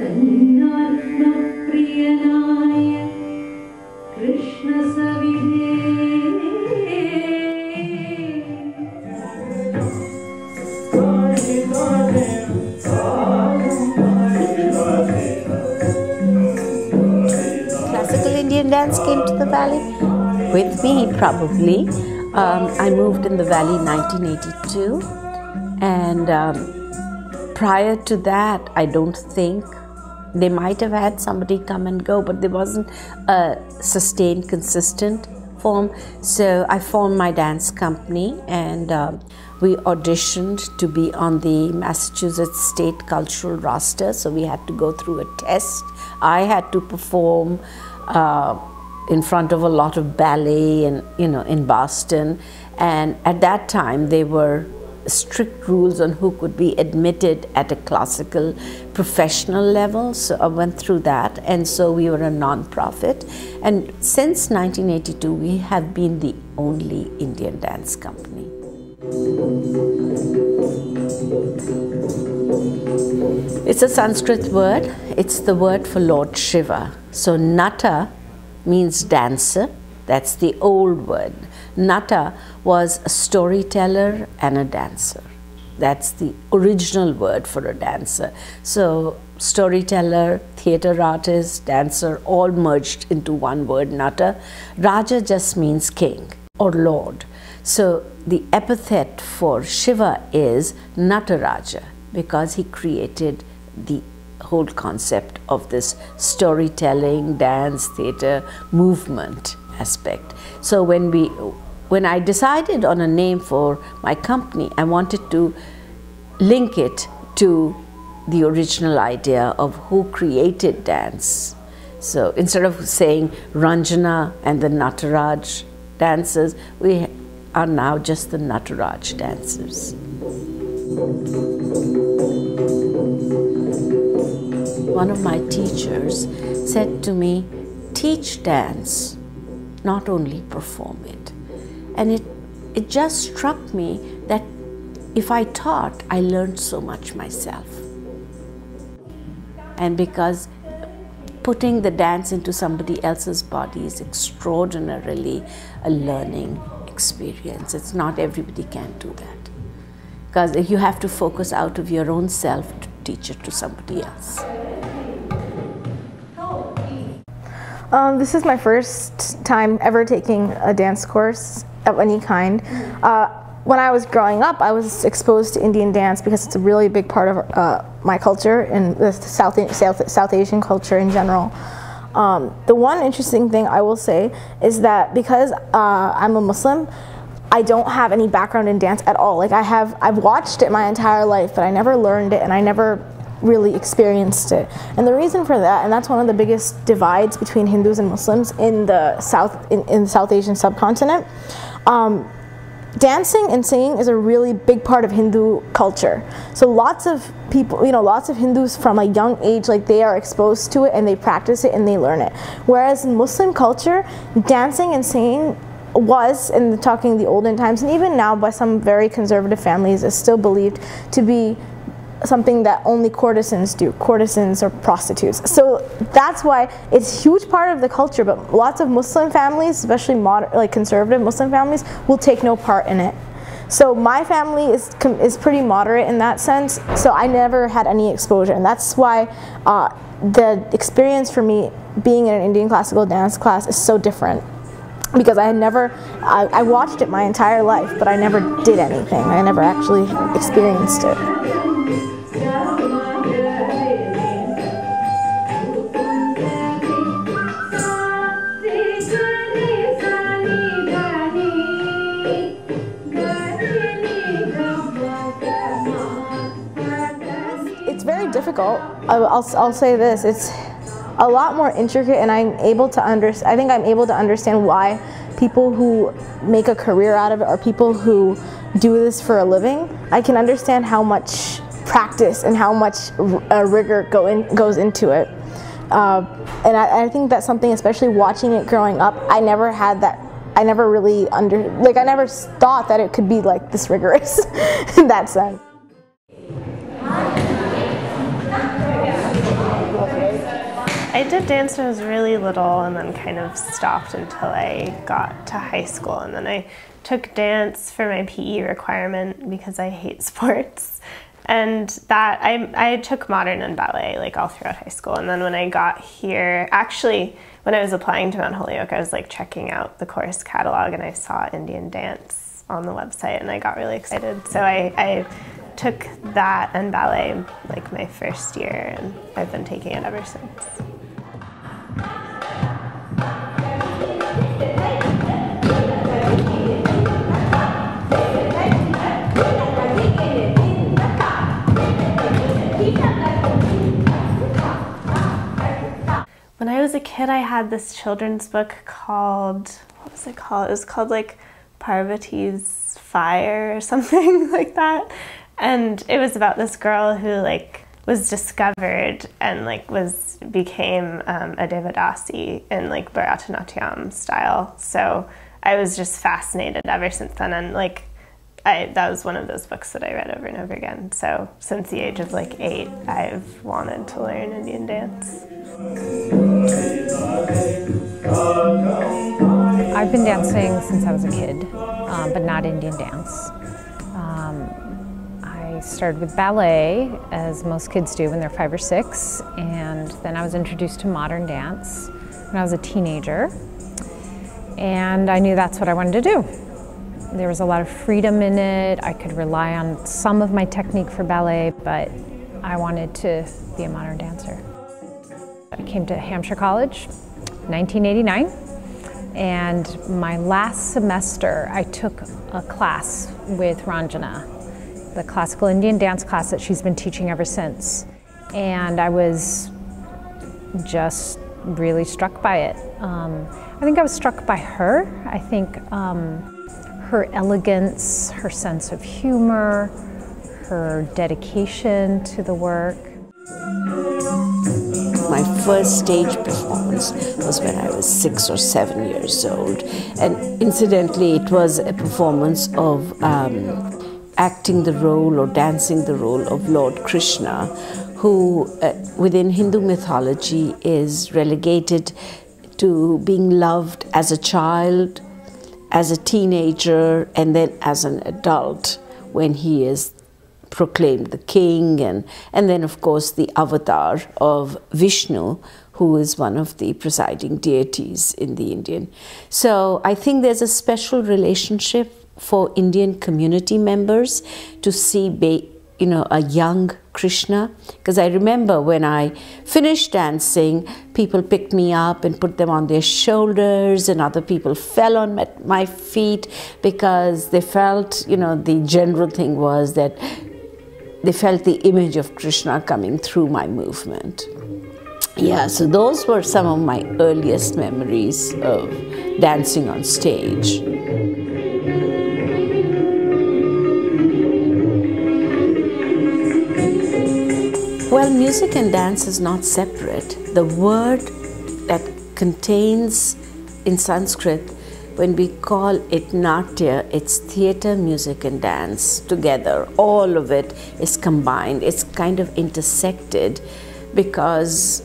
Classical Indian dance came to the valley with me, probably. I moved in the valley in 1982, and prior to that, I don't think they might have had somebody come and go, but there wasn't a sustained, consistent form. So I formed my dance company, and we auditioned to be on the Massachusetts State Cultural roster. So we had to go through a test. I had to perform in front of a lot of ballet, and in Boston. And at that time, there were strict rules on who could be admitted at a classical professional level. So I went through that, and so we were a non-profit. And since 1982, we have been the only Indian dance company. It's a Sanskrit word. It's the word for Lord Shiva. So Nata means dancer. That's the old word. Nata was a storyteller and a dancer. That's the original word for a dancer. So storyteller, theater artist, dancer, all merged into one word, Nata. Raja just means king or lord. So the epithet for Shiva is Nataraja, because he created the whole concept of this storytelling, dance, theater, movement aspect. So when I decided on a name for my company, I wanted to link it to the original idea of who created dance. So instead of saying Ranjana and the Nataraj dancers, we are now just the Nataraj dancers. One of my teachers said to me, teach dance, not only perform it. And it just struck me that if I taught, I learned so much myself. And because putting the dance into somebody else's body is extraordinarily a learning experience. It's not everybody can do that. Because you have to focus out of your own self to teach it to somebody else. This is my first time ever taking a dance course of any kind. When I was growing up, I was exposed to Indian dance because it's a really big part of my culture and the South Asian culture in general. The one interesting thing I will say is that because I'm a Muslim, I don't have any background in dance at all. Like I've watched it my entire life, but I never learned it and I never really experienced it. And the reason for that, and that's one of the biggest divides between Hindus and Muslims in the South Asian subcontinent, dancing and singing is a really big part of Hindu culture. So lots of people, lots of Hindus from a young age, like they are exposed to it and they practice it and they learn it. Whereas in Muslim culture, dancing and singing was, in talking the olden times, and even now by some very conservative families, is still believed to be something that only courtesans do, courtesans or prostitutes. So that's why it's a huge part of the culture, but lots of Muslim families, especially conservative Muslim families, will take no part in it. So my family is pretty moderate in that sense, so I never had any exposure, and that's why the experience for me being in an Indian classical dance class is so different. Because I watched it my entire life, but I never did anything. I never actually experienced it. It's very difficult. I'll say this. It's a lot more intricate, and I think I'm able to understand why people who make a career out of it, or people who do this for a living, I can understand how much practice and how much rigor goes into it. And I think that's something, especially watching it growing up, I never had that. I never really I never thought that it could be like this rigorous in that sense. I did dance when I was really little and then kind of stopped until I got to high school. And then I took dance for my PE requirement because I hate sports. And that I took modern and ballet like all throughout high school. And then when I got here, actually when I was applying to Mount Holyoke, I was like checking out the course catalog and I saw Indian dance on the website and I got really excited. So I took that and ballet like my first year and I've been taking it ever since. When I was a kid, I had this children's book called, what was it called? It was called like Parvati's Fire or something like that. And it was about this girl who like was discovered and like became a Devadasi in like Bharatanatyam style. So I was just fascinated ever since then, and like that was one of those books that I read over and over again. So since the age of like 8, I've wanted to learn Indian dance. I've been dancing since I was a kid, but not Indian dance. I started with ballet, as most kids do when they're 5 or 6, and then I was introduced to modern dance when I was a teenager, and I knew that's what I wanted to do. There was a lot of freedom in it. I could rely on some of my technique for ballet, but I wanted to be a modern dancer. I came to Hampshire College, 1989, and my last semester I took a class with Ranjana, the classical Indian dance class that she's been teaching ever since. And I was just really struck by it. I think I was struck by her. I think her elegance, her sense of humor, her dedication to the work. My first stage performance was when I was 6 or 7 years old, and incidentally it was a performance of acting the role or dancing the role of Lord Krishna, who within Hindu mythology is relegated to being loved as a child, as a teenager, and then as an adult when he is proclaimed the king, and then of course the avatar of Vishnu, who is one of the presiding deities in the Indian. So I think there's a special relationship for Indian community members to see a young Krishna, because I remember when I finished dancing, people picked me up and put them on their shoulders, and other people fell on my feet because they felt, the general thing was that they felt the image of Krishna coming through my movement. Yeah, so those were some of my earliest memories of dancing on stage. Well, music and dance is not separate. The word that contains in Sanskrit, when we call it natya, it's theatre, music and dance together. All of it is combined. It's kind of intersected because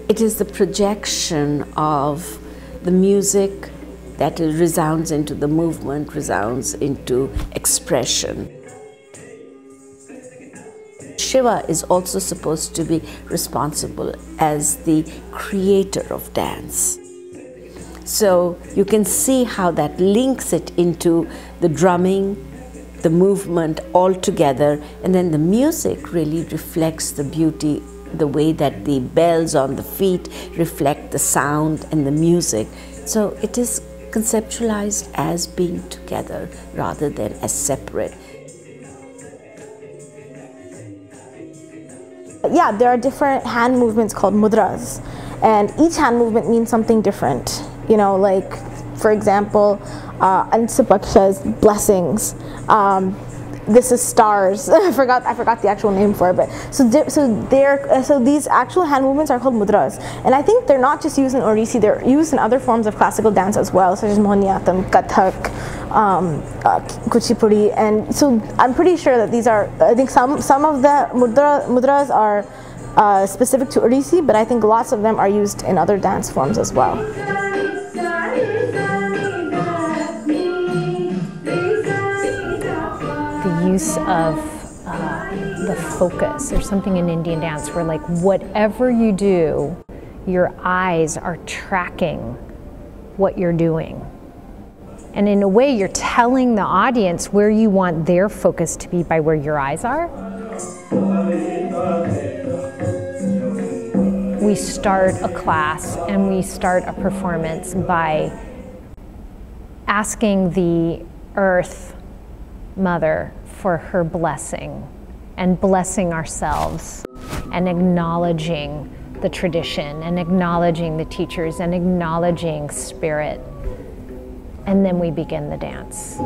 it is the projection of the music that resounds into the movement, resounds into expression. Shiva is also supposed to be responsible as the creator of dance. So you can see how that links it into the drumming, the movement all together, and then the music really reflects the beauty, the way that the bells on the feet reflect the sound and the music. So it is conceptualized as being together rather than as separate. Yeah, there are different hand movements called mudras, and each hand movement means something different. Like, for example, Ansapaksha is blessings. This is stars. I forgot the actual name for it, but so these actual hand movements are called mudras, and I think they're not just used in Odissi; they're used in other forms of classical dance as well, such as Mohiniyattam, Kathak, Kuchipudi, and so I'm pretty sure that these are. I think some of the mudras are specific to Odissi, but I think lots of them are used in other dance forms as well. The use of the focus. There's something in Indian dance where, like, whatever you do, your eyes are tracking what you're doing. And in a way, you're telling the audience where you want their focus to be by where your eyes are. We start a class and we start a performance by asking the Earth Mother for her blessing and blessing ourselves and acknowledging the tradition and acknowledging the teachers and acknowledging spirit. And then we begin the dance.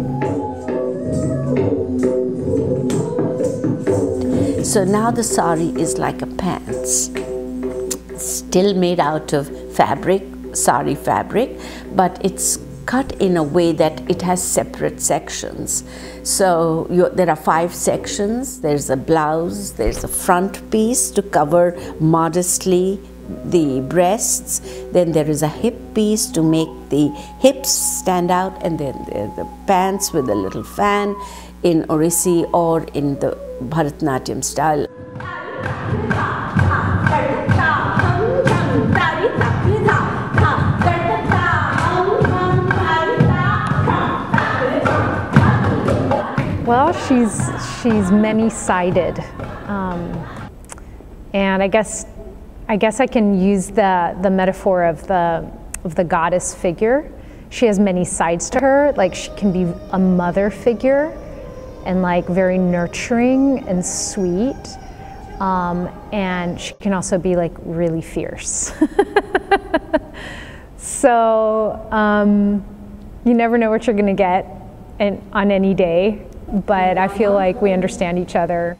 So now the sari is like a pants, still made out of fabric, sari fabric, but it's cut in a way that it has separate sections. So there are 5 sections. There's a blouse, there's a front piece to cover modestly the breasts, then there is a hip piece to make the hips stand out, and then there are the pants with a little fan in Odissi or in the Bharatanatyam style. Well, she's many-sided, and I guess I can use the metaphor of the goddess figure. She has many sides to her. Like, she can be a mother figure and like very nurturing and sweet, and she can also be like really fierce. So you never know what you're going to get on any day, but I feel like we understand each other.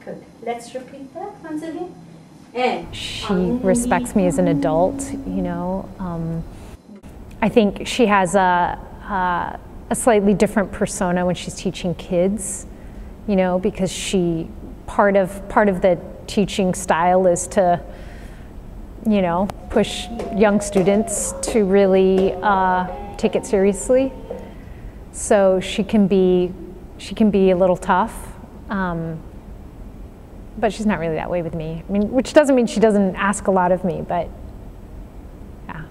Good. Let's repeat that once again. And she respects me as an adult, you know. I think she has a slightly different persona when she's teaching kids, you know, because part of the teaching style is to, you know, push young students to really take it seriously. So she can be a little tough. But she's not really that way with me. I mean, which doesn't mean she doesn't ask a lot of me, but yeah.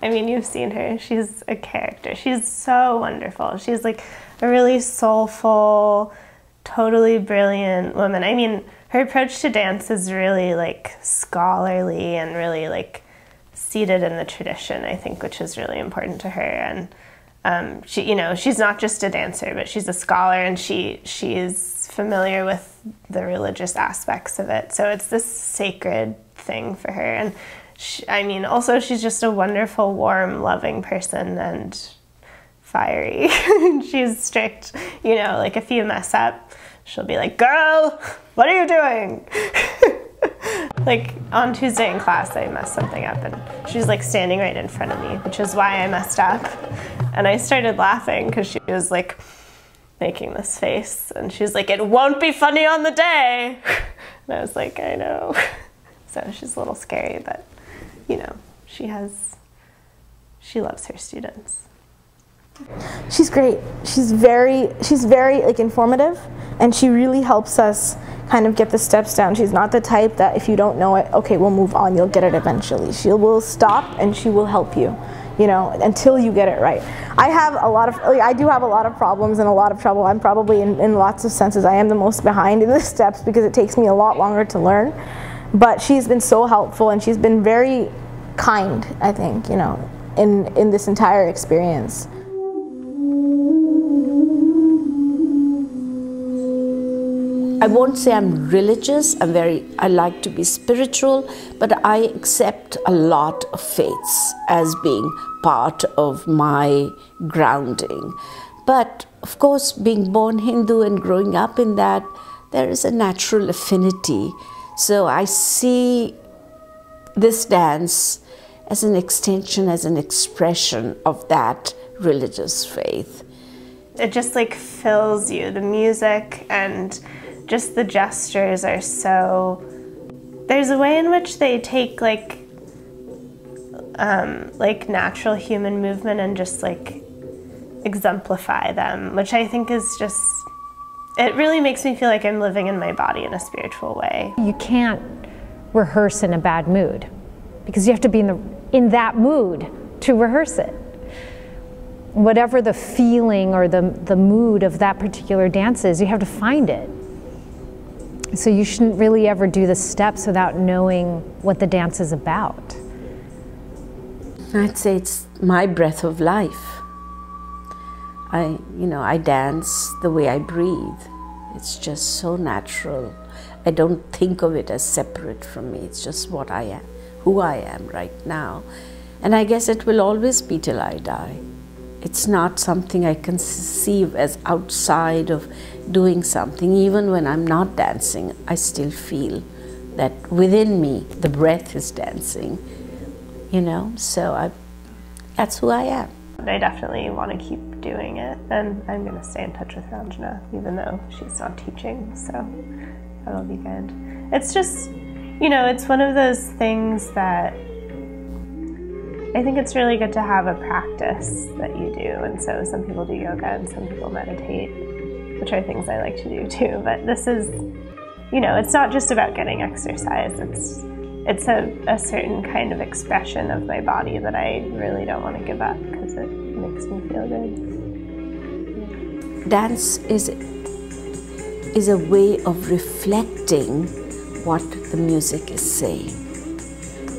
I mean, you've seen her. She's a character. She's so wonderful. She's like a really soulful, totally brilliant woman. I mean, her approach to dance is really like scholarly and really like seated in the tradition, I think, which is really important to her. And she, you know, she's not just a dancer, but she's a scholar, and she's familiar with the religious aspects of it. So it's this sacred thing for her. And I mean, also she's just a wonderful, warm, loving person and fiery. She's strict, you know, like if you mess up, she'll be like, "Girl, what are you doing?" Like on Tuesday in class, I messed something up and she's like standing right in front of me, which is why I messed up. And I started laughing because she was like making this face and she's like, "It won't be funny on the day." And I was like, "I know." So she's a little scary, but you know, she loves her students. She's great. She's very like informative, and she really helps us kind of get the steps down. She's not the type that if you don't know it, okay, we'll move on, you'll get it eventually. She will stop and she will help you, you know, until you get it right. I do have a lot of problems and a lot of trouble. I'm probably in lots of senses, I am the most behind in the steps because it takes me a lot longer to learn. But she's been so helpful and she's been very kind, I think, you know, in this entire experience. I won't say I'm religious, I like to be spiritual, but I accept a lot of faiths as being part of my grounding. But of course, being born Hindu and growing up in that, there is a natural affinity. So I see this dance as an extension, as an expression of that religious faith. it just like fills you. The music and just the gestures are so, there's a way in which they take like natural human movement and just like exemplify them, which I think is just, it really makes me feel like I'm living in my body in a spiritual way. You can't rehearse in a bad mood because you have to be in that mood to rehearse it. Whatever the feeling or the mood of that particular dance is, you have to find it. So you shouldn't really ever do the steps without knowing what the dance is about. I'd say it's my breath of life. I dance the way I breathe. It's just so natural. I don't think of it as separate from me. It's just what I am, who I am right now. And I guess it will always be till I die. It's not something I conceive as outside of doing something. Even when I'm not dancing, I still feel that within me, the breath is dancing, so that's who I am. I definitely want to keep doing it, and I'm going to stay in touch with Ranjana, even though she's not teaching, so that'll be good. It's just, it's one of those things that I think it's really good to have a practice that you do, and so some people do yoga and some people meditate, which are things I like to do too, but this is, it's not just about getting exercise, it's a certain kind of expression of my body that I really don't want to give up because it makes me feel good. Dance is a way of reflecting what the music is saying.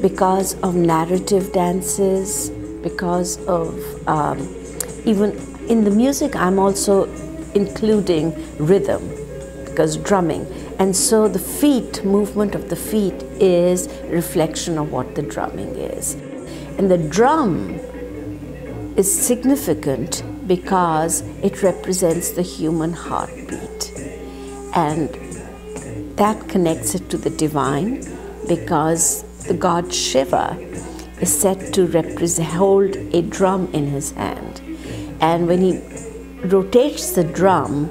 Because of narrative dances, because of even in the music, I'm also including rhythm, because drumming. And so the movement of the feet is reflection of what the drumming is. And the drum is significant because it represents the human heartbeat. And that connects it to the divine, because the god Shiva is said to hold a drum in his hand. And when he rotates the drum,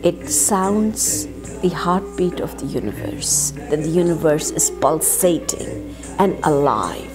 it sounds the heartbeat of the universe, that the universe is pulsating and alive.